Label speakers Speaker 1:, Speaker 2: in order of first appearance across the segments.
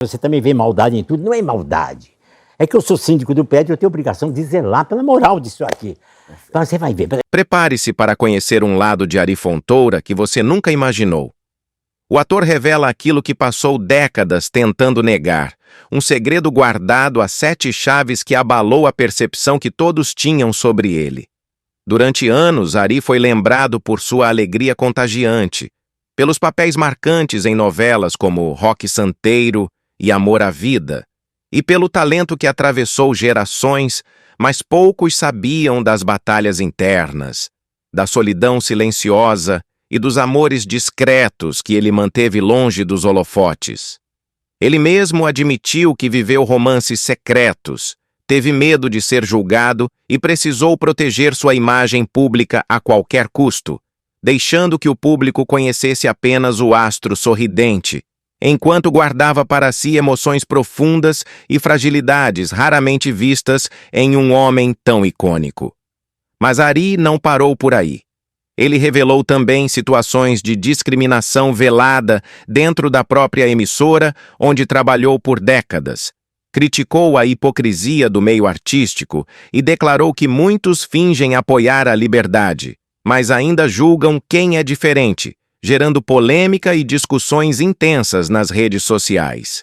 Speaker 1: Você também vê maldade em tudo, não é maldade. É que eu sou síndico do prédio, eu tenho obrigação de zelar pela moral disso aqui. Então você vai ver.
Speaker 2: Prepare-se para conhecer um lado de Ari Fontoura que você nunca imaginou. O ator revela aquilo que passou décadas tentando negar, um segredo guardado a 7 chaves que abalou a percepção que todos tinham sobre ele. Durante anos, Ari foi lembrado por sua alegria contagiante, pelos papéis marcantes em novelas como Roque Santeiro e Amor à Vida, e pelo talento que atravessou gerações, mas poucos sabiam das batalhas internas, da solidão silenciosa e dos amores discretos que ele manteve longe dos holofotes. Ele mesmo admitiu que viveu romances secretos, teve medo de ser julgado e precisou proteger sua imagem pública a qualquer custo, deixando que o público conhecesse apenas o astro sorridente, enquanto guardava para si emoções profundas e fragilidades raramente vistas em um homem tão icônico. Mas Ari não parou por aí. Ele revelou também situações de discriminação velada dentro da própria emissora, onde trabalhou por décadas. Criticou a hipocrisia do meio artístico e declarou que muitos fingem apoiar a liberdade, mas ainda julgam quem é diferente, gerando polêmica e discussões intensas nas redes sociais.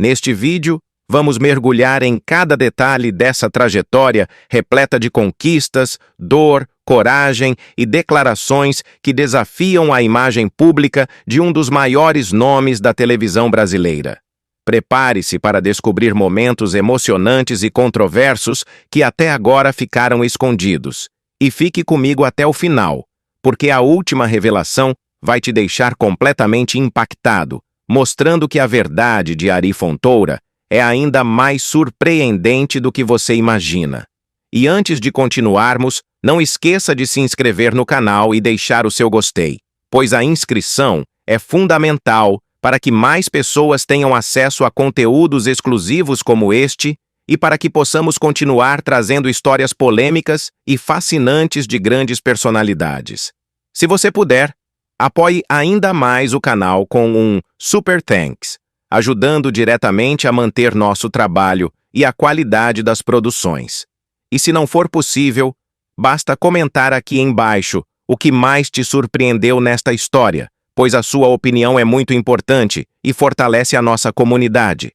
Speaker 2: Neste vídeo, vamos mergulhar em cada detalhe dessa trajetória repleta de conquistas, dor, coragem e declarações que desafiam a imagem pública de um dos maiores nomes da televisão brasileira. Prepare-se para descobrir momentos emocionantes e controversos que até agora ficaram escondidos. E fique comigo até o final, porque a última revelação vai te deixar completamente impactado, mostrando que a verdade de Ari Fontoura é ainda mais surpreendente do que você imagina. E antes de continuarmos, não esqueça de se inscrever no canal e deixar o seu gostei, pois a inscrição é fundamental para que mais pessoas tenham acesso a conteúdos exclusivos como este e para que possamos continuar trazendo histórias polêmicas e fascinantes de grandes personalidades. Se você puder, apoie ainda mais o canal com um Super Thanks, ajudando diretamente a manter nosso trabalho e a qualidade das produções. E se não for possível, basta comentar aqui embaixo o que mais te surpreendeu nesta história, pois a sua opinião é muito importante e fortalece a nossa comunidade.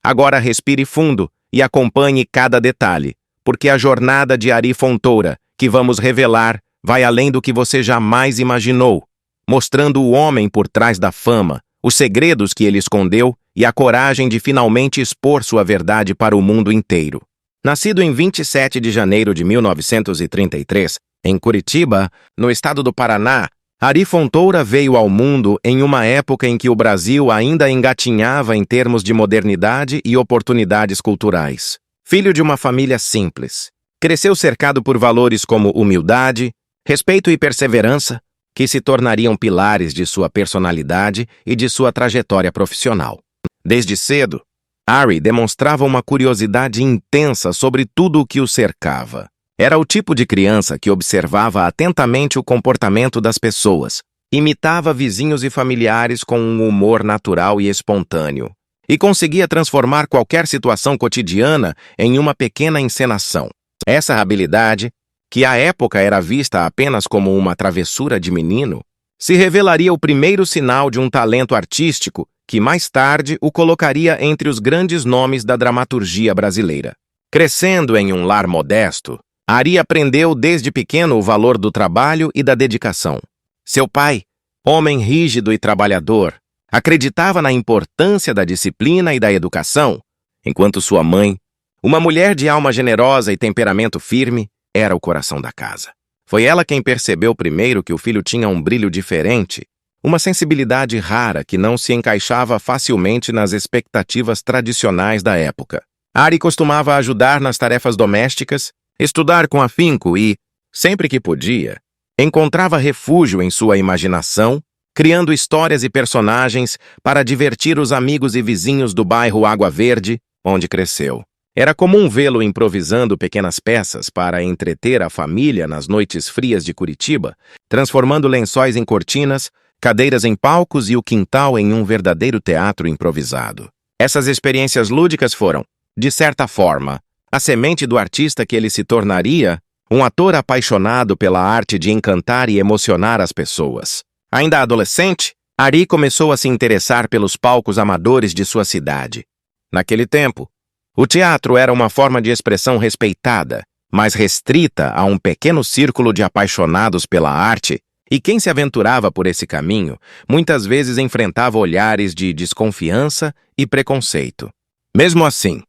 Speaker 2: Agora respire fundo e acompanhe cada detalhe, porque a jornada de Ari Fontoura, que vamos revelar, vai além do que você jamais imaginou, mostrando o homem por trás da fama, os segredos que ele escondeu e a coragem de finalmente expor sua verdade para o mundo inteiro. Nascido em 27 de janeiro de 1933, em Curitiba, no estado do Paraná, Ari Fontoura veio ao mundo em uma época em que o Brasil ainda engatinhava em termos de modernidade e oportunidades culturais. Filho de uma família simples, cresceu cercado por valores como humildade, respeito e perseverança, que se tornariam pilares de sua personalidade e de sua trajetória profissional. Desde cedo, Ari demonstrava uma curiosidade intensa sobre tudo o que o cercava. Era o tipo de criança que observava atentamente o comportamento das pessoas, imitava vizinhos e familiares com um humor natural e espontâneo, e conseguia transformar qualquer situação cotidiana em uma pequena encenação. Essa habilidade, que à época era vista apenas como uma travessura de menino, se revelaria o primeiro sinal de um talento artístico que mais tarde o colocaria entre os grandes nomes da dramaturgia brasileira. Crescendo em um lar modesto, Ari aprendeu desde pequeno o valor do trabalho e da dedicação. Seu pai, homem rígido e trabalhador, acreditava na importância da disciplina e da educação, enquanto sua mãe, uma mulher de alma generosa e temperamento firme, era o coração da casa. Foi ela quem percebeu primeiro que o filho tinha um brilho diferente, uma sensibilidade rara que não se encaixava facilmente nas expectativas tradicionais da época. Ari costumava ajudar nas tarefas domésticas, estudar com afinco e, sempre que podia, encontrava refúgio em sua imaginação, criando histórias e personagens para divertir os amigos e vizinhos do bairro Água Verde, onde cresceu. Era comum vê-lo improvisando pequenas peças para entreter a família nas noites frias de Curitiba, transformando lençóis em cortinas, cadeiras em palcos e o quintal em um verdadeiro teatro improvisado. Essas experiências lúdicas foram, de certa forma, a semente do artista que ele se tornaria, um ator apaixonado pela arte de encantar e emocionar as pessoas. Ainda adolescente, Ari começou a se interessar pelos palcos amadores de sua cidade. Naquele tempo, o teatro era uma forma de expressão respeitada, mas restrita a um pequeno círculo de apaixonados pela arte, e quem se aventurava por esse caminho muitas vezes enfrentava olhares de desconfiança e preconceito. Mesmo assim,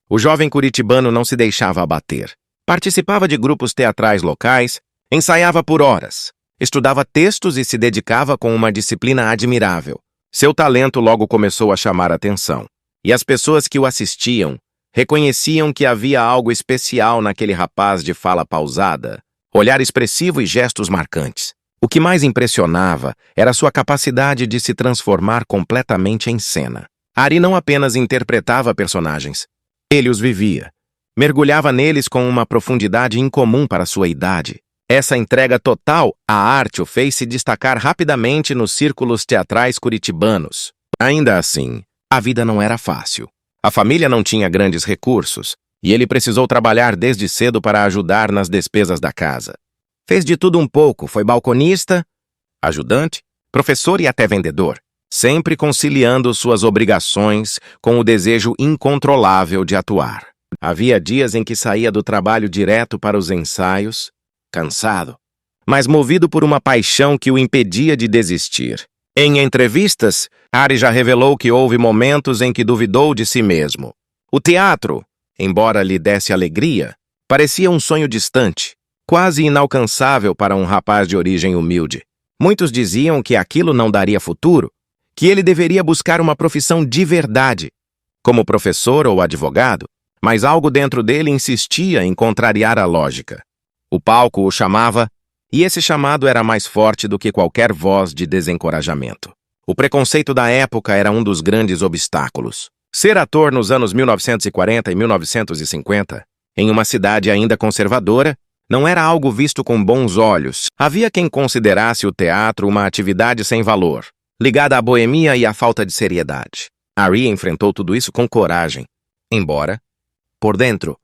Speaker 2: o jovem curitibano não se deixava abater. Participava de grupos teatrais locais, ensaiava por horas, estudava textos e se dedicava com uma disciplina admirável. Seu talento logo começou a chamar a atenção, e as pessoas que o assistiam reconheciam que havia algo especial naquele rapaz de fala pausada, olhar expressivo e gestos marcantes. O que mais impressionava era sua capacidade de se transformar completamente em cena. Ari não apenas interpretava personagens, ele os vivia. Mergulhava neles com uma profundidade incomum para sua idade. Essa entrega total à arte o fez se destacar rapidamente nos círculos teatrais curitibanos. Ainda assim, a vida não era fácil. A família não tinha grandes recursos, e ele precisou trabalhar desde cedo para ajudar nas despesas da casa. Fez de tudo um pouco, foi balconista, ajudante, professor e até vendedor, sempre conciliando suas obrigações com o desejo incontrolável de atuar. Havia dias em que saía do trabalho direto para os ensaios, cansado, mas movido por uma paixão que o impedia de desistir. Em entrevistas, Ari já revelou que houve momentos em que duvidou de si mesmo. O teatro, embora lhe desse alegria, parecia um sonho distante, quase inalcançável para um rapaz de origem humilde. Muitos diziam que aquilo não daria futuro, que ele deveria buscar uma profissão de verdade, como professor ou advogado, mas algo dentro dele insistia em contrariar a lógica. O palco o chamava, e esse chamado era mais forte do que qualquer voz de desencorajamento. O preconceito da época era um dos grandes obstáculos. Ser ator nos anos 1940 e 1950, em uma cidade ainda conservadora, não era algo visto com bons olhos. Havia quem considerasse o teatro uma atividade sem valor, ligada à boemia e à falta de seriedade. Ari enfrentou tudo isso com coragem, embora, por dentro,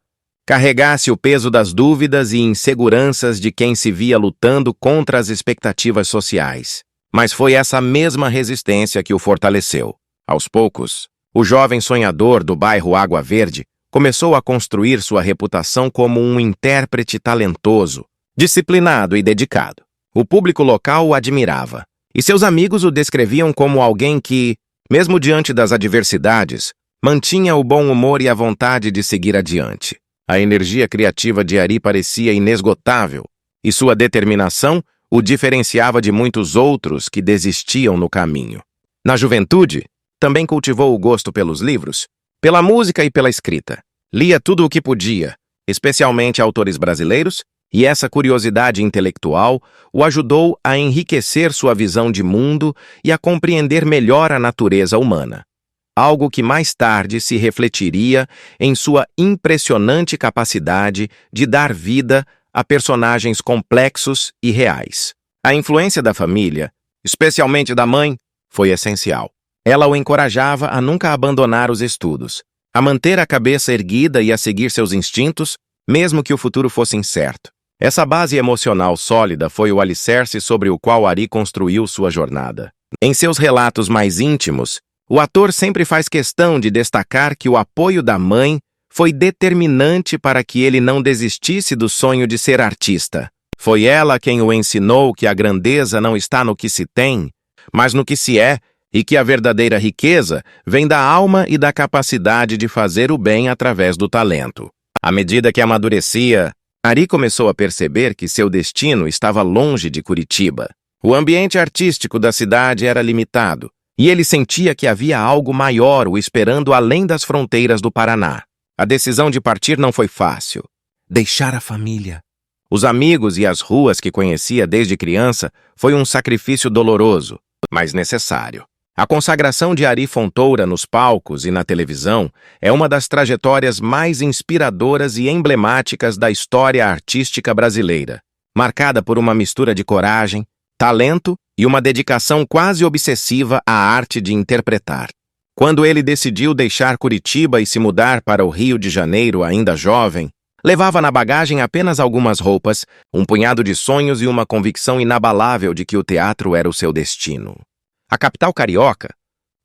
Speaker 2: carregasse o peso das dúvidas e inseguranças de quem se via lutando contra as expectativas sociais. Mas foi essa mesma resistência que o fortaleceu. Aos poucos, o jovem sonhador do bairro Água Verde começou a construir sua reputação como um intérprete talentoso, disciplinado e dedicado. O público local o admirava, e seus amigos o descreviam como alguém que, mesmo diante das adversidades, mantinha o bom humor e a vontade de seguir adiante. A energia criativa de Ari parecia inesgotável, e sua determinação o diferenciava de muitos outros que desistiam no caminho. Na juventude, também cultivou o gosto pelos livros, pela música e pela escrita. Lia tudo o que podia, especialmente autores brasileiros, e essa curiosidade intelectual o ajudou a enriquecer sua visão de mundo e a compreender melhor a natureza humana. Algo que mais tarde se refletiria em sua impressionante capacidade de dar vida a personagens complexos e reais. A influência da família, especialmente da mãe, foi essencial. Ela o encorajava a nunca abandonar os estudos, a manter a cabeça erguida e a seguir seus instintos, mesmo que o futuro fosse incerto. Essa base emocional sólida foi o alicerce sobre o qual Ari construiu sua jornada. Em seus relatos mais íntimos, o ator sempre faz questão de destacar que o apoio da mãe foi determinante para que ele não desistisse do sonho de ser artista. Foi ela quem o ensinou que a grandeza não está no que se tem, mas no que se é, e que a verdadeira riqueza vem da alma e da capacidade de fazer o bem através do talento. À medida que amadurecia, Ari começou a perceber que seu destino estava longe de Curitiba. O ambiente artístico da cidade era limitado, e ele sentia que havia algo maior o esperando além das fronteiras do Paraná. A decisão de partir não foi fácil. Deixar a família, os amigos e as ruas que conhecia desde criança foi um sacrifício doloroso, mas necessário. A consagração de Ari Fontoura nos palcos e na televisão é uma das trajetórias mais inspiradoras e emblemáticas da história artística brasileira, marcada por uma mistura de coragem, talento e uma dedicação quase obsessiva à arte de interpretar. Quando ele decidiu deixar Curitiba e se mudar para o Rio de Janeiro ainda jovem, levava na bagagem apenas algumas roupas, um punhado de sonhos e uma convicção inabalável de que o teatro era o seu destino. A capital carioca,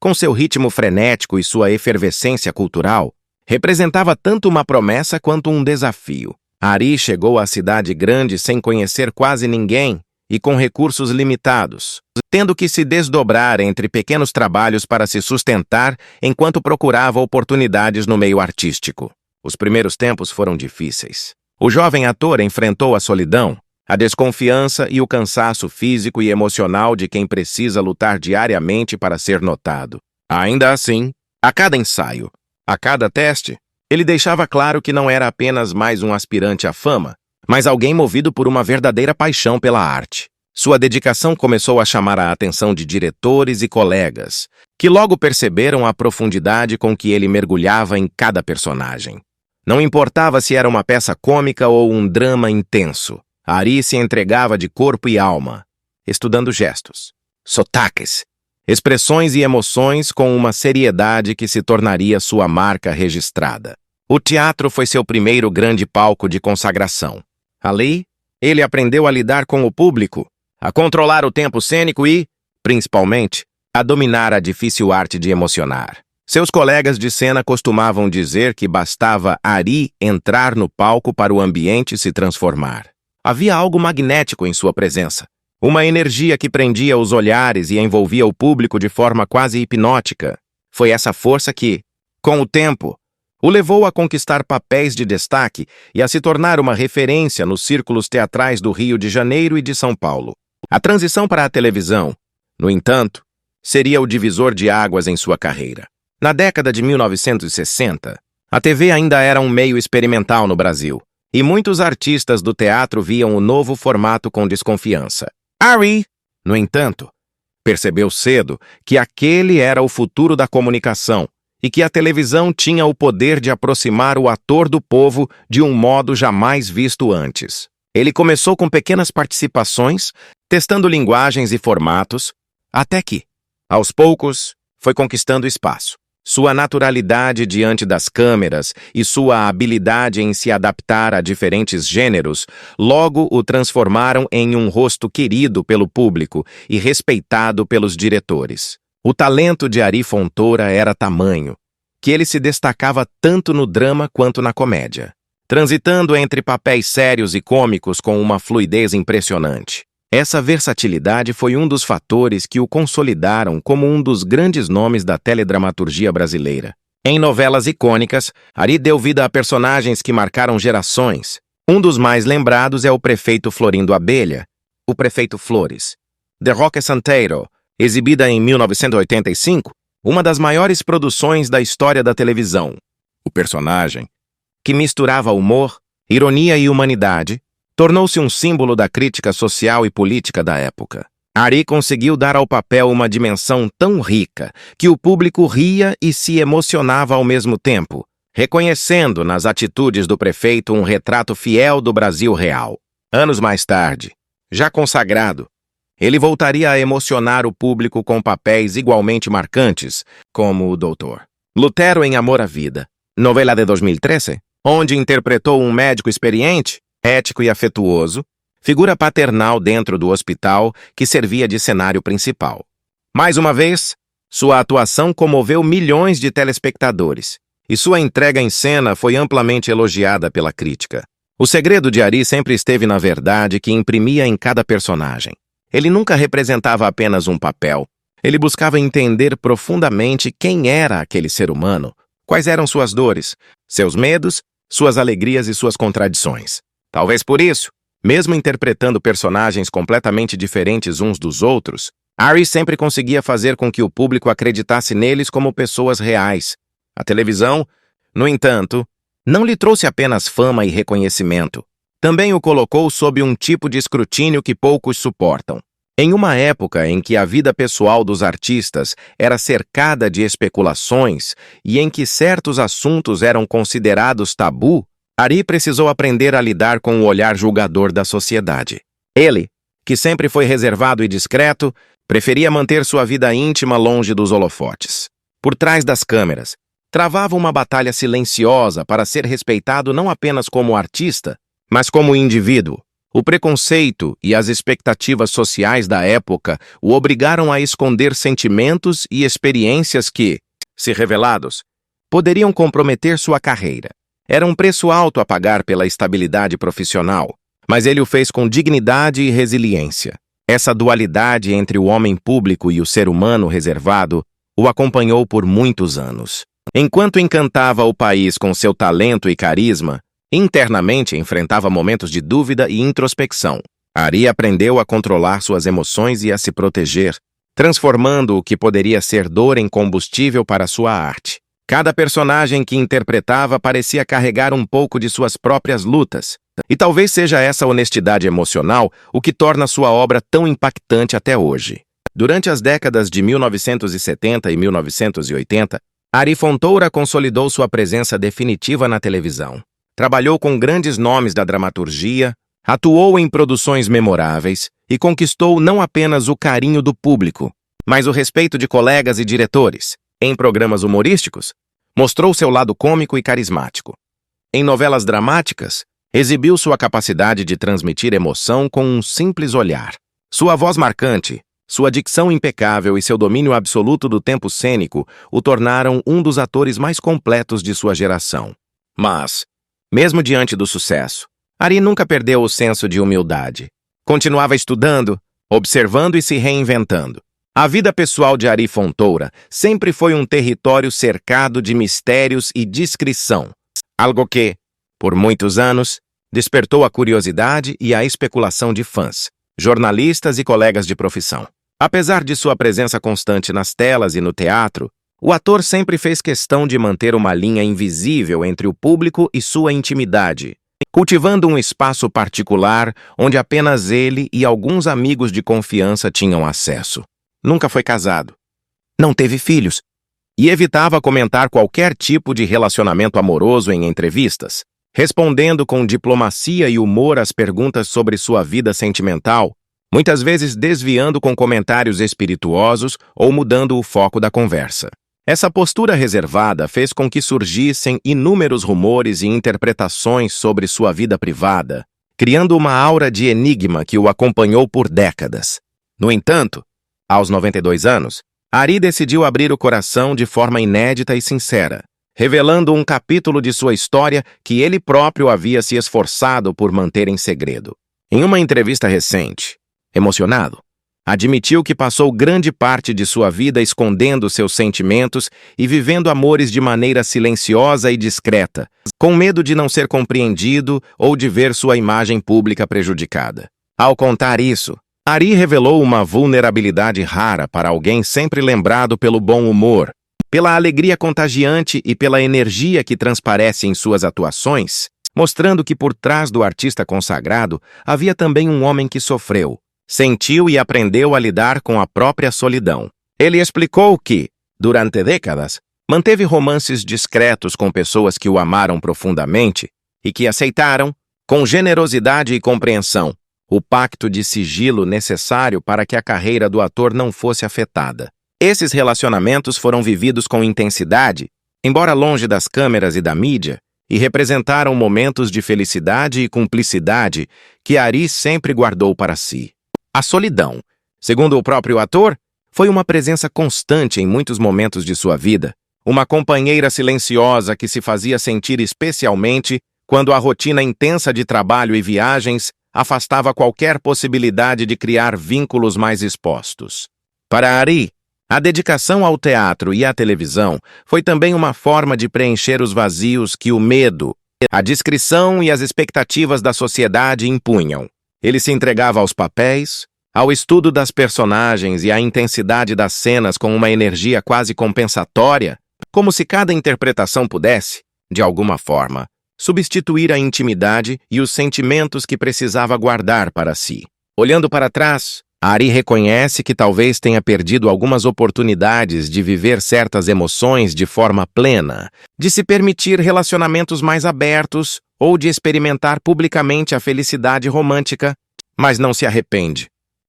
Speaker 2: com seu ritmo frenético e sua efervescência cultural, representava tanto uma promessa quanto um desafio. Ari chegou à cidade grande sem conhecer quase ninguém e com recursos limitados, tendo que se desdobrar entre pequenos trabalhos para se sustentar enquanto procurava oportunidades no meio artístico. Os primeiros tempos foram difíceis. O jovem ator enfrentou a solidão, a desconfiança e o cansaço físico e emocional de quem precisa lutar diariamente para ser notado. Ainda assim, a cada ensaio, a cada teste, ele deixava claro que não era apenas mais um aspirante à fama, mas alguém movido por uma verdadeira paixão pela arte. Sua dedicação começou a chamar a atenção de diretores e colegas, que logo perceberam a profundidade com que ele mergulhava em cada personagem. Não importava se era uma peça cômica ou um drama intenso, Ari se entregava de corpo e alma, estudando gestos, sotaques, expressões e emoções com uma seriedade que se tornaria sua marca registrada. O teatro foi seu primeiro grande palco de consagração. Ali, ele aprendeu a lidar com o público, a controlar o tempo cênico e, principalmente, a dominar a difícil arte de emocionar. Seus colegas de cena costumavam dizer que bastava Ari entrar no palco para o ambiente se transformar. Havia algo magnético em sua presença, uma energia que prendia os olhares e envolvia o público de forma quase hipnótica. Foi essa força que, com o tempo, o levou a conquistar papéis de destaque e a se tornar uma referência nos círculos teatrais do Rio de Janeiro e de São Paulo. A transição para a televisão, no entanto, seria o divisor de águas em sua carreira. Na década de 1960, a TV ainda era um meio experimental no Brasil, e muitos artistas do teatro viam o novo formato com desconfiança. Ari, no entanto, percebeu cedo que aquele era o futuro da comunicação e que a televisão tinha o poder de aproximar o ator do povo de um modo jamais visto antes. Ele começou com pequenas participações, testando linguagens e formatos, até que, aos poucos, foi conquistando espaço. Sua naturalidade diante das câmeras e sua habilidade em se adaptar a diferentes gêneros logo o transformaram em um rosto querido pelo público e respeitado pelos diretores. O talento de Ari Fontoura era tamanho que ele se destacava tanto no drama quanto na comédia, transitando entre papéis sérios e cômicos com uma fluidez impressionante. Essa versatilidade foi um dos fatores que o consolidaram como um dos grandes nomes da teledramaturgia brasileira. Em novelas icônicas, Ari deu vida a personagens que marcaram gerações. Um dos mais lembrados é o prefeito Florindo Abelha, o prefeito Flores, The Roque Santeiro, exibida em 1985, uma das maiores produções da história da televisão. O personagem, que misturava humor, ironia e humanidade, tornou-se um símbolo da crítica social e política da época. Ari conseguiu dar ao papel uma dimensão tão rica que o público ria e se emocionava ao mesmo tempo, reconhecendo nas atitudes do prefeito um retrato fiel do Brasil real. Anos mais tarde, já consagrado, ele voltaria a emocionar o público com papéis igualmente marcantes, como o Dr. Lutero em Amor à Vida, novela de 2013, onde interpretou um médico experiente, ético e afetuoso, figura paternal dentro do hospital que servia de cenário principal. Mais uma vez, sua atuação comoveu milhões de telespectadores, e sua entrega em cena foi amplamente elogiada pela crítica. O segredo de Ari sempre esteve na verdade que imprimia em cada personagem. Ele nunca representava apenas um papel. Ele buscava entender profundamente quem era aquele ser humano, quais eram suas dores, seus medos, suas alegrias e suas contradições. Talvez por isso, mesmo interpretando personagens completamente diferentes uns dos outros, Ari sempre conseguia fazer com que o público acreditasse neles como pessoas reais. A televisão, no entanto, não lhe trouxe apenas fama e reconhecimento. Também o colocou sob um tipo de escrutínio que poucos suportam. Em uma época em que a vida pessoal dos artistas era cercada de especulações e em que certos assuntos eram considerados tabu, Ari precisou aprender a lidar com o olhar julgador da sociedade. Ele, que sempre foi reservado e discreto, preferia manter sua vida íntima longe dos holofotes. por trás das câmeras, travava uma batalha silenciosa para ser respeitado não apenas como artista, mas como indivíduo. O preconceito e as expectativas sociais da época o obrigaram a esconder sentimentos e experiências que, se revelados, poderiam comprometer sua carreira. Era um preço alto a pagar pela estabilidade profissional, mas ele o fez com dignidade e resiliência. Essa dualidade entre o homem público e o ser humano reservado o acompanhou por muitos anos. Enquanto encantava o país com seu talento e carisma, internamente enfrentava momentos de dúvida e introspecção. Ari aprendeu a controlar suas emoções e a se proteger, transformando o que poderia ser dor em combustível para sua arte. Cada personagem que interpretava parecia carregar um pouco de suas próprias lutas, e talvez seja essa honestidade emocional o que torna sua obra tão impactante até hoje. Durante as décadas de 1970 e 1980, Ari Fontoura consolidou sua presença definitiva na televisão. Trabalhou com grandes nomes da dramaturgia, atuou em produções memoráveis e conquistou não apenas o carinho do público, mas o respeito de colegas e diretores. Em programas humorísticos, mostrou seu lado cômico e carismático. Em novelas dramáticas, exibiu sua capacidade de transmitir emoção com um simples olhar. Sua voz marcante, sua dicção impecável e seu domínio absoluto do tempo cênico o tornaram um dos atores mais completos de sua geração. Mas, mesmo diante do sucesso, Ari nunca perdeu o senso de humildade. Continuava estudando, observando e se reinventando. A vida pessoal de Ari Fontoura sempre foi um território cercado de mistérios e discrição, algo que, por muitos anos, despertou a curiosidade e a especulação de fãs, jornalistas e colegas de profissão. Apesar de sua presença constante nas telas e no teatro, o ator sempre fez questão de manter uma linha invisível entre o público e sua intimidade, cultivando um espaço particular onde apenas ele e alguns amigos de confiança tinham acesso. Nunca foi casado, não teve filhos e evitava comentar qualquer tipo de relacionamento amoroso em entrevistas, respondendo com diplomacia e humor às perguntas sobre sua vida sentimental, muitas vezes desviando com comentários espirituosos ou mudando o foco da conversa. Essa postura reservada fez com que surgissem inúmeros rumores e interpretações sobre sua vida privada, criando uma aura de enigma que o acompanhou por décadas. No entanto, aos 92 anos, Ari decidiu abrir o coração de forma inédita e sincera, revelando um capítulo de sua história que ele próprio havia se esforçado por manter em segredo. Em uma entrevista recente, emocionado, admitiu que passou grande parte de sua vida escondendo seus sentimentos e vivendo amores de maneira silenciosa e discreta, com medo de não ser compreendido ou de ver sua imagem pública prejudicada. Ao contar isso, Ari revelou uma vulnerabilidade rara para alguém sempre lembrado pelo bom humor, pela alegria contagiante e pela energia que transparece em suas atuações, mostrando que por trás do artista consagrado havia também um homem que sofreu, sentiu e aprendeu a lidar com a própria solidão. Ele explicou que, durante décadas, manteve romances discretos com pessoas que o amaram profundamente e que aceitaram, com generosidade e compreensão, o pacto de sigilo necessário para que a carreira do ator não fosse afetada. Esses relacionamentos foram vividos com intensidade, embora longe das câmeras e da mídia, e representaram momentos de felicidade e cumplicidade que Ari sempre guardou para si. A solidão, segundo o próprio ator, foi uma presença constante em muitos momentos de sua vida, uma companheira silenciosa que se fazia sentir especialmente quando a rotina intensa de trabalho e viagens afastava qualquer possibilidade de criar vínculos mais expostos. Para Ari, a dedicação ao teatro e à televisão foi também uma forma de preencher os vazios que o medo, a discrição e as expectativas da sociedade impunham. Ele se entregava aos papéis, ao estudo das personagens e à intensidade das cenas com uma energia quase compensatória, como se cada interpretação pudesse, de alguma forma, substituir a intimidade e os sentimentos que precisava guardar para si. Olhando para trás, Ari reconhece que talvez tenha perdido algumas oportunidades de viver certas emoções de forma plena, de se permitir relacionamentos mais abertos ou de experimentar publicamente a felicidade romântica, mas não se arrepende,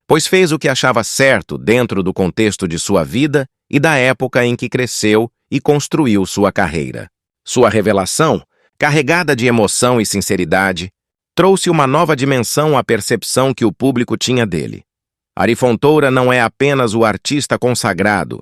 Speaker 2: pois fez o que achava certo dentro do contexto de sua vida e da época em que cresceu e construiu sua carreira. Sua revelação, carregada de emoção e sinceridade, trouxe uma nova dimensão à percepção que o público tinha dele. Ari Fontoura não é apenas o artista consagrado,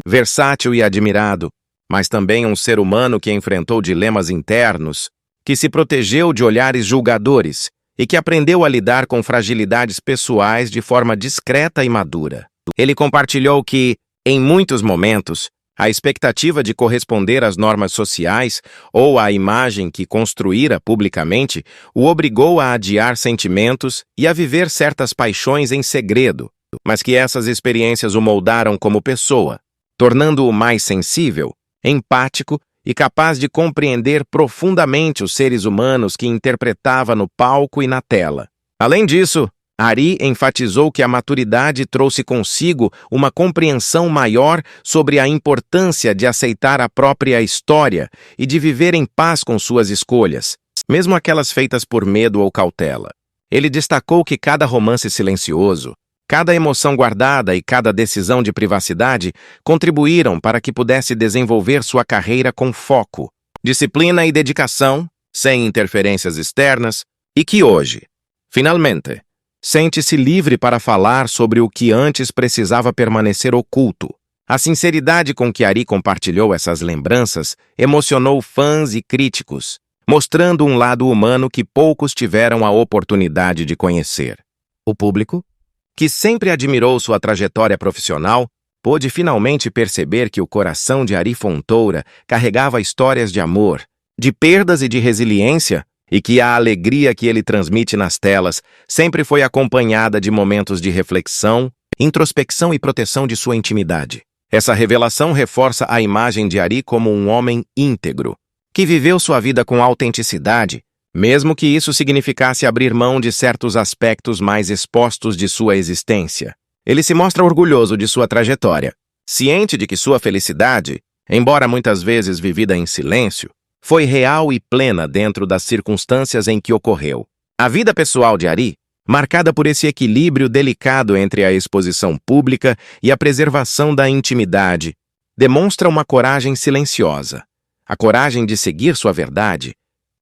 Speaker 2: versátil e admirado, mas também um ser humano que enfrentou dilemas internos, que se protegeu de olhares julgadores e que aprendeu a lidar com fragilidades pessoais de forma discreta e madura. Ele compartilhou que, em muitos momentos, a expectativa de corresponder às normas sociais ou à imagem que construíra publicamente o obrigou a adiar sentimentos e a viver certas paixões em segredo, mas que essas experiências o moldaram como pessoa, tornando-o mais sensível, empático e capaz de compreender profundamente os seres humanos que interpretava no palco e na tela. Além disso, Ari enfatizou que a maturidade trouxe consigo uma compreensão maior sobre a importância de aceitar a própria história e de viver em paz com suas escolhas, mesmo aquelas feitas por medo ou cautela. Ele destacou que cada romance silencioso, cada emoção guardada e cada decisão de privacidade contribuíram para que pudesse desenvolver sua carreira com foco, disciplina e dedicação, sem interferências externas, e que hoje, finalmente, sente-se livre para falar sobre o que antes precisava permanecer oculto. A sinceridade com que Ari compartilhou essas lembranças emocionou fãs e críticos, mostrando um lado humano que poucos tiveram a oportunidade de conhecer. O público, que sempre admirou sua trajetória profissional, pôde finalmente perceber que o coração de Ari Fontoura carregava histórias de amor, de perdas e de resiliência, e que a alegria que ele transmite nas telas sempre foi acompanhada de momentos de reflexão, introspecção e proteção de sua intimidade. Essa revelação reforça a imagem de Ari como um homem íntegro, que viveu sua vida com autenticidade, mesmo que isso significasse abrir mão de certos aspectos mais expostos de sua existência. Ele se mostra orgulhoso de sua trajetória, ciente de que sua felicidade, embora muitas vezes vivida em silêncio, foi real e plena dentro das circunstâncias em que ocorreu. A vida pessoal de Ari, marcada por esse equilíbrio delicado entre a exposição pública e a preservação da intimidade, demonstra uma coragem silenciosa, a coragem de seguir sua verdade,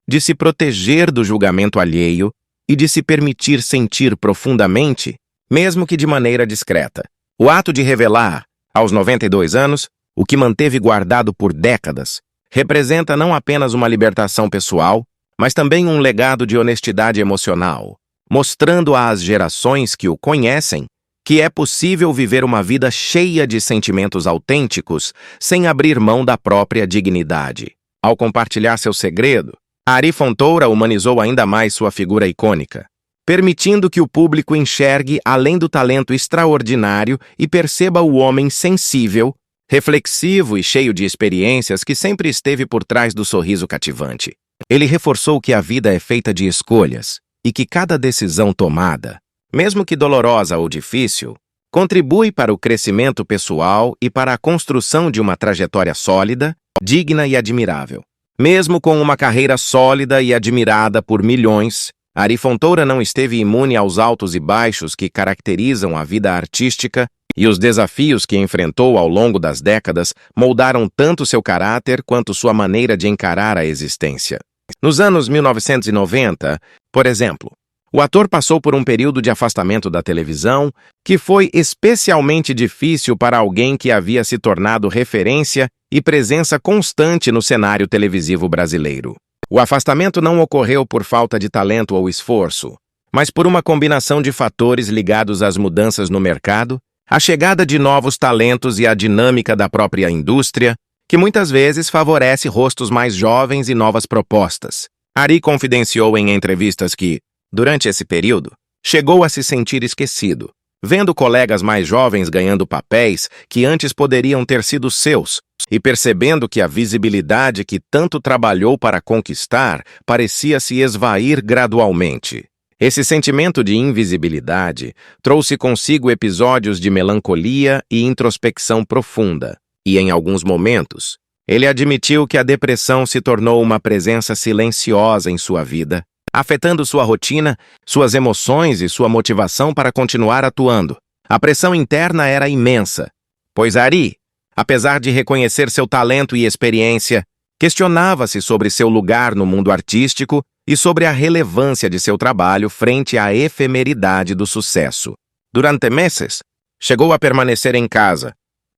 Speaker 2: de se proteger do julgamento alheio e de se permitir sentir profundamente, mesmo que de maneira discreta. O ato de revelar, aos 92 anos, o que manteve guardado por décadas, representa não apenas uma libertação pessoal, mas também um legado de honestidade emocional, mostrando às gerações que o conhecem que é possível viver uma vida cheia de sentimentos autênticos sem abrir mão da própria dignidade. Ao compartilhar seu segredo, Ari Fontoura humanizou ainda mais sua figura icônica, permitindo que o público enxergue além do talento extraordinário e perceba o homem sensível, reflexivo e cheio de experiências que sempre esteve por trás do sorriso cativante. Ele reforçou que a vida é feita de escolhas e que cada decisão tomada, mesmo que dolorosa ou difícil, contribui para o crescimento pessoal e para a construção de uma trajetória sólida, digna e admirável. Mesmo com uma carreira sólida e admirada por milhões, Ari Fontoura não esteve imune aos altos e baixos que caracterizam a vida artística, e os desafios que enfrentou ao longo das décadas moldaram tanto seu caráter quanto sua maneira de encarar a existência. Nos anos 1990, por exemplo, o ator passou por um período de afastamento da televisão que foi especialmente difícil para alguém que havia se tornado referência e presença constante no cenário televisivo brasileiro. O afastamento não ocorreu por falta de talento ou esforço, mas por uma combinação de fatores ligados às mudanças no mercado, a chegada de novos talentos e a dinâmica da própria indústria, que muitas vezes favorece rostos mais jovens e novas propostas. Ari confidenciou em entrevistas que, durante esse período, chegou a se sentir esquecido, vendo colegas mais jovens ganhando papéis que antes poderiam ter sido seus, e percebendo que a visibilidade que tanto trabalhou para conquistar parecia se esvair gradualmente. Esse sentimento de invisibilidade trouxe consigo episódios de melancolia e introspecção profunda, e em alguns momentos, ele admitiu que a depressão se tornou uma presença silenciosa em sua vida, afetando sua rotina, suas emoções e sua motivação para continuar atuando. A pressão interna era imensa, pois Ari, apesar de reconhecer seu talento e experiência, questionava-se sobre seu lugar no mundo artístico e sobre a relevância de seu trabalho frente à efemeridade do sucesso. Durante meses, chegou a permanecer em casa,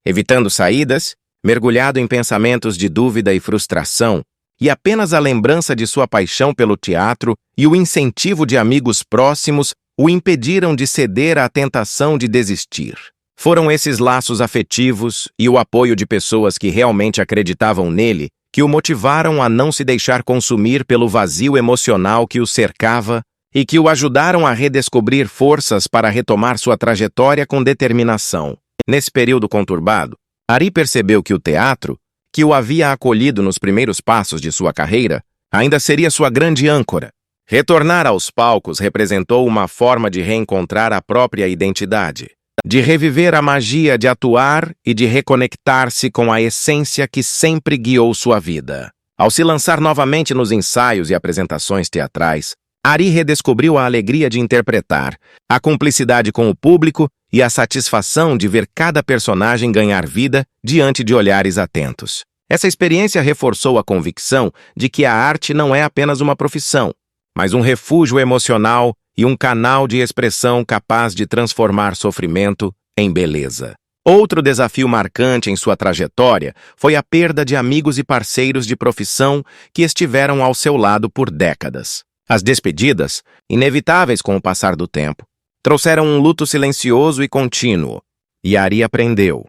Speaker 2: evitando saídas, mergulhado em pensamentos de dúvida e frustração, e apenas a lembrança de sua paixão pelo teatro e o incentivo de amigos próximos o impediram de ceder à tentação de desistir. Foram esses laços afetivos e o apoio de pessoas que realmente acreditavam nele que o motivaram a não se deixar consumir pelo vazio emocional que o cercava e que o ajudaram a redescobrir forças para retomar sua trajetória com determinação. Nesse período conturbado, Ari percebeu que o teatro, que o havia acolhido nos primeiros passos de sua carreira, ainda seria sua grande âncora. Retornar aos palcos representou uma forma de reencontrar a própria identidade, de reviver a magia de atuar e de reconectar-se com a essência que sempre guiou sua vida. Ao se lançar novamente nos ensaios e apresentações teatrais, Ari redescobriu a alegria de interpretar, a cumplicidade com o público e a satisfação de ver cada personagem ganhar vida diante de olhares atentos. Essa experiência reforçou a convicção de que a arte não é apenas uma profissão, mas um refúgio emocional e um canal de expressão capaz de transformar sofrimento em beleza. Outro desafio marcante em sua trajetória foi a perda de amigos e parceiros de profissão que estiveram ao seu lado por décadas. As despedidas, inevitáveis com o passar do tempo, trouxeram um luto silencioso e contínuo, e Ari aprendeu,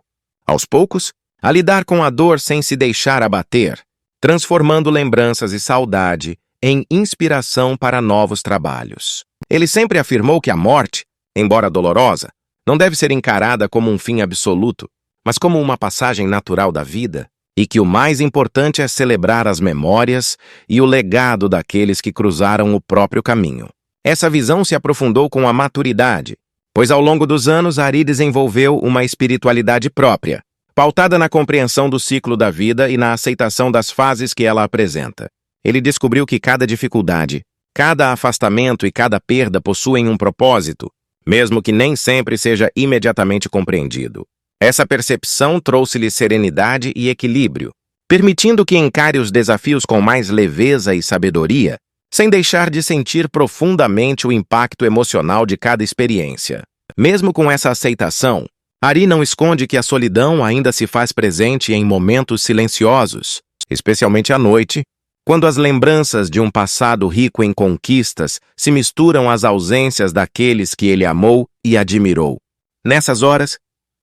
Speaker 2: aos poucos, a lidar com a dor sem se deixar abater, transformando lembranças e saudade em inspiração para novos trabalhos. Ele sempre afirmou que a morte, embora dolorosa, não deve ser encarada como um fim absoluto, mas como uma passagem natural da vida, e que o mais importante é celebrar as memórias e o legado daqueles que cruzaram o próprio caminho. Essa visão se aprofundou com a maturidade, pois ao longo dos anos Ari desenvolveu uma espiritualidade própria, pautada na compreensão do ciclo da vida e na aceitação das fases que ela apresenta. Ele descobriu que cada dificuldade, cada afastamento e cada perda possuem um propósito, mesmo que nem sempre seja imediatamente compreendido. Essa percepção trouxe-lhe serenidade e equilíbrio, permitindo que encare os desafios com mais leveza e sabedoria, sem deixar de sentir profundamente o impacto emocional de cada experiência. Mesmo com essa aceitação, Ari não esconde que a solidão ainda se faz presente em momentos silenciosos, especialmente à noite, quando as lembranças de um passado rico em conquistas se misturam às ausências daqueles que ele amou e admirou. Nessas horas,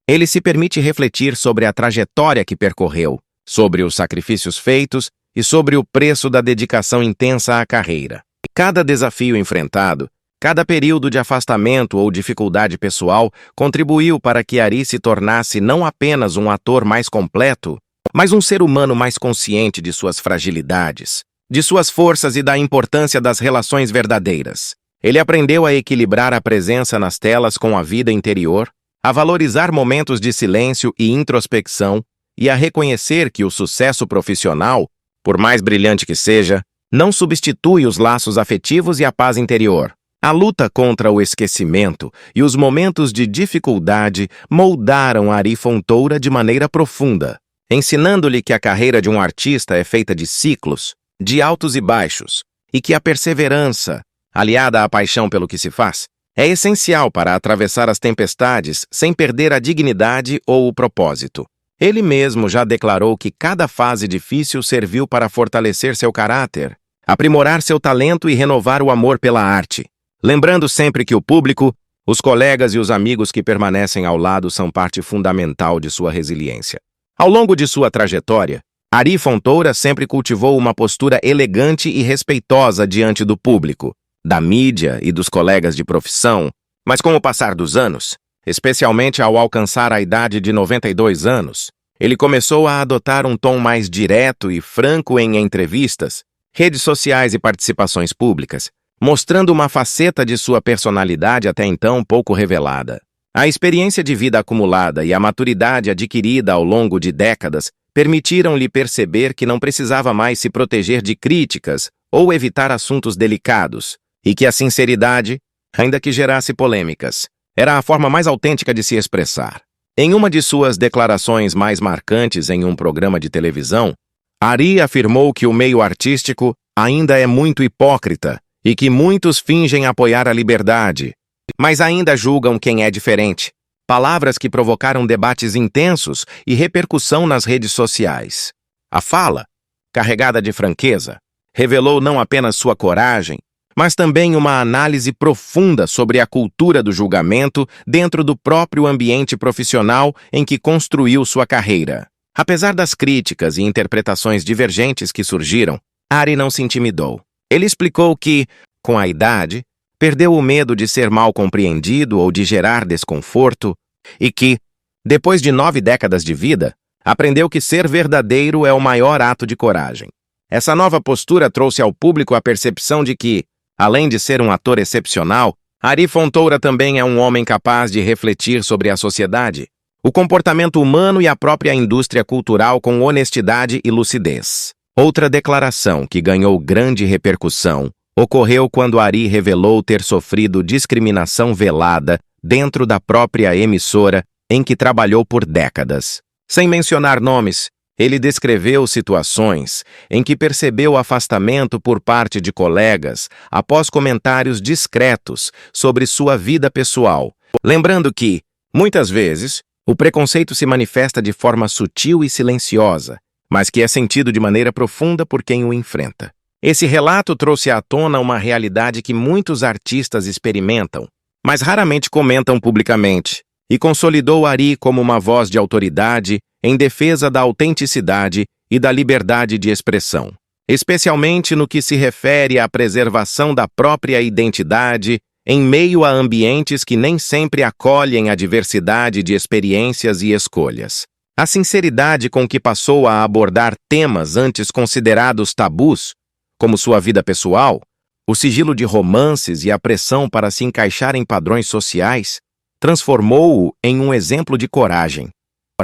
Speaker 2: ele se permite refletir sobre a trajetória que percorreu, sobre os sacrifícios feitos e sobre o preço da dedicação intensa à carreira. Cada desafio enfrentado, cada período de afastamento ou dificuldade pessoal contribuiu para que Ari se tornasse não apenas um ator mais completo, mas um ser humano mais consciente de suas fragilidades, de suas forças e da importância das relações verdadeiras. Ele aprendeu a equilibrar a presença nas telas com a vida interior, a valorizar momentos de silêncio e introspecção e a reconhecer que o sucesso profissional, por mais brilhante que seja, não substitui os laços afetivos e a paz interior. A luta contra o esquecimento e os momentos de dificuldade moldaram Ari Fontoura de maneira profunda, ensinando-lhe que a carreira de um artista é feita de ciclos, de altos e baixos, e que a perseverança, aliada à paixão pelo que se faz, é essencial para atravessar as tempestades sem perder a dignidade ou o propósito. Ele mesmo já declarou que cada fase difícil serviu para fortalecer seu caráter, aprimorar seu talento e renovar o amor pela arte, lembrando sempre que o público, os colegas e os amigos que permanecem ao lado são parte fundamental de sua resiliência. Ao longo de sua trajetória, Ari Fontoura sempre cultivou uma postura elegante e respeitosa diante do público, da mídia e dos colegas de profissão, mas com o passar dos anos, especialmente ao alcançar a idade de 92 anos, ele começou a adotar um tom mais direto e franco em entrevistas, redes sociais e participações públicas, mostrando uma faceta de sua personalidade até então pouco revelada. A experiência de vida acumulada e a maturidade adquirida ao longo de décadas permitiram-lhe perceber que não precisava mais se proteger de críticas ou evitar assuntos delicados, e que a sinceridade, ainda que gerasse polêmicas, era a forma mais autêntica de se expressar. Em uma de suas declarações mais marcantes em um programa de televisão, Ari afirmou que o meio artístico ainda é muito hipócrita e que muitos fingem apoiar a liberdade, mas ainda julgam quem é diferente. Palavras que provocaram debates intensos e repercussão nas redes sociais. A fala, carregada de franqueza, revelou não apenas sua coragem, mas também uma análise profunda sobre a cultura do julgamento dentro do próprio ambiente profissional em que construiu sua carreira. Apesar das críticas e interpretações divergentes que surgiram, Ari não se intimidou. Ele explicou que, com a idade, perdeu o medo de ser mal compreendido ou de gerar desconforto e que, depois de 9 décadas de vida, aprendeu que ser verdadeiro é o maior ato de coragem. Essa nova postura trouxe ao público a percepção de que, além de ser um ator excepcional, Ari Fontoura também é um homem capaz de refletir sobre a sociedade, o comportamento humano e a própria indústria cultural com honestidade e lucidez. Outra declaração que ganhou grande repercussão ocorreu quando Ari revelou ter sofrido discriminação velada dentro da própria emissora em que trabalhou por décadas. Sem mencionar nomes, ele descreveu situações em que percebeu afastamento por parte de colegas após comentários discretos sobre sua vida pessoal, lembrando que, muitas vezes, o preconceito se manifesta de forma sutil e silenciosa, mas que é sentido de maneira profunda por quem o enfrenta. Esse relato trouxe à tona uma realidade que muitos artistas experimentam, mas raramente comentam publicamente, e consolidou Ari como uma voz de autoridade em defesa da autenticidade e da liberdade de expressão, especialmente no que se refere à preservação da própria identidade em meio a ambientes que nem sempre acolhem a diversidade de experiências e escolhas. A sinceridade com que passou a abordar temas antes considerados tabus, como sua vida pessoal, o sigilo de romances e a pressão para se encaixar em padrões sociais, transformou-o em um exemplo de coragem,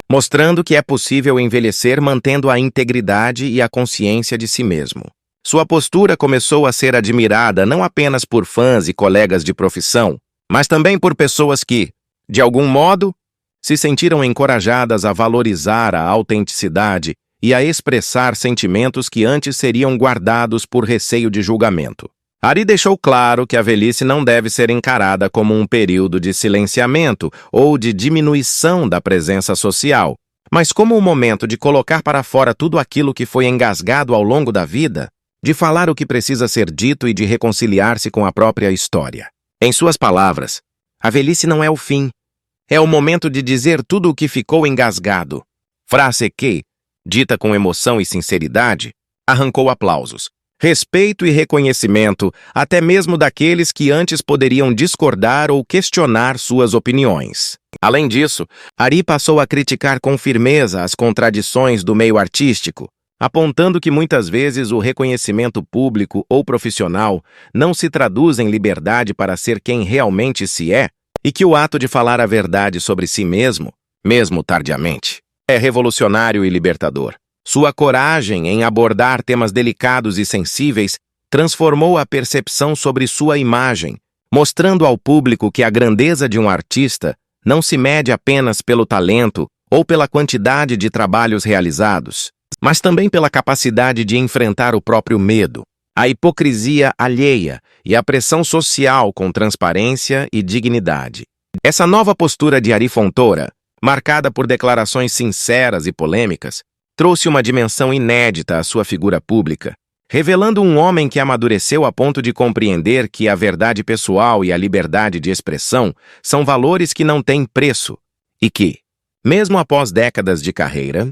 Speaker 2: mostrando que é possível envelhecer mantendo a integridade e a consciência de si mesmo. Sua postura começou a ser admirada não apenas por fãs e colegas de profissão, mas também por pessoas que, de algum modo, se sentiram encorajadas a valorizar a autenticidade e a expressar sentimentos que antes seriam guardados por receio de julgamento. Ari deixou claro que a velhice não deve ser encarada como um período de silenciamento ou de diminuição da presença social, mas como um momento de colocar para fora tudo aquilo que foi engasgado ao longo da vida, de falar o que precisa ser dito e de reconciliar-se com a própria história. Em suas palavras, a velhice não é o fim, é o momento de dizer tudo o que ficou engasgado. Frase que, dita com emoção e sinceridade, arrancou aplausos, respeito e reconhecimento, até mesmo daqueles que antes poderiam discordar ou questionar suas opiniões. Além disso, Ari passou a criticar com firmeza as contradições do meio artístico, apontando que muitas vezes o reconhecimento público ou profissional não se traduz em liberdade para ser quem realmente se é, e que o ato de falar a verdade sobre si mesmo, mesmo tardiamente, é revolucionário e libertador. Sua coragem em abordar temas delicados e sensíveis transformou a percepção sobre sua imagem, mostrando ao público que a grandeza de um artista não se mede apenas pelo talento ou pela quantidade de trabalhos realizados, mas também pela capacidade de enfrentar o próprio medo, a hipocrisia alheia e a pressão social com transparência e dignidade. Essa nova postura de Ari Fontoura, marcada por declarações sinceras e polêmicas, trouxe uma dimensão inédita à sua figura pública, revelando um homem que amadureceu a ponto de compreender que a verdade pessoal e a liberdade de expressão são valores que não têm preço e que, mesmo após décadas de carreira,